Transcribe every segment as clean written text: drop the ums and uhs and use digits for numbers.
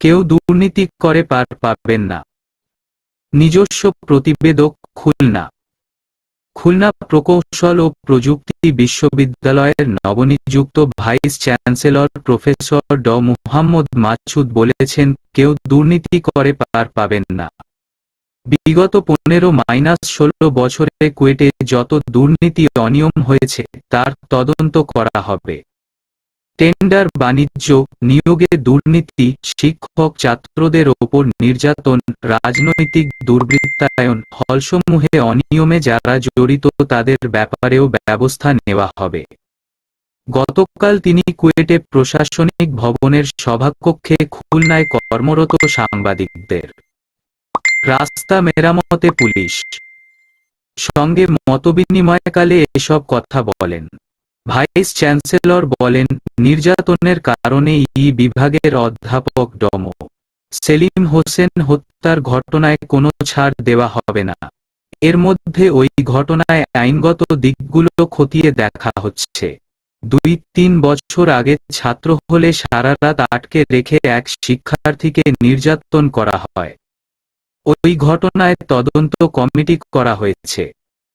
কেউ দুর্নীতি করে পার পাবেন না। নিজস্ব প্রতিবেদক, খুলনা। খুলনা প্রকৌশল ও প্রযুক্তি বিশ্ববিদ্যালয়ের নবনিযুক্ত ভাইস চ্যান্সেলর প্রফেসর ড মুহাম্মদ মাসুদ বলেছেন, কেউ দুর্নীতি করে পার পাবেন না। বিগত 15-16 বছরে কুয়েটে যত দুর্নীতি অনিয়ম হয়েছে তার তদন্ত করা হবে। টেন্ডার বাণিজ্য, নিয়োগে দুর্নীতি, শিক্ষক ছাত্রদের ওপর নির্যাতন, রাজনৈতিক দুর্বৃত্তায়ন, হলসমূহে অনিয়মে যারা জড়িত তাদের ব্যাপারেও ব্যবস্থা নেওয়া হবে। গতকাল তিনি কুয়েটে প্রশাসনিক ভবনের সভাকক্ষে খুলনায় কর্মরত সাংবাদিকদের রাস্তা মেরামতে পুলিশ সঙ্গে মতবিনিময়কালে এসব কথা বলেন। ভাইস চ্যান্সেলর বলেন, নির্যাতনের কারণে বিভাগের অধ্যাপক ড মো. সেলিম হোসেন হত্যার ঘটনায় কোনো ছাড় দেওয়া হবে না। এর মধ্যে ওই ঘটনায় আইনগত দিকগুলো খতিয়ে দেখা হচ্ছে। 2-3 বছর আগে ছাত্র হলে সারা রাত আটকে রেখে এক শিক্ষার্থীকে নির্যাতন করা হয়। ওই ঘটনায় তদন্ত কমিটি করা হয়েছে।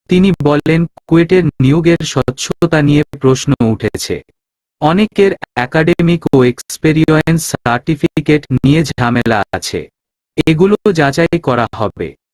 তিনি বলেন, কুয়েটের নিয়োগের স্বচ্ছতা নিয়ে প্রশ্ন উঠেছে। অনেকের একাডেমিক ও এক্সপেরিয়েন্স সার্টিফিকেট নিয়ে ঝামেলা আছে। এগুলো যাচাই করা হবে।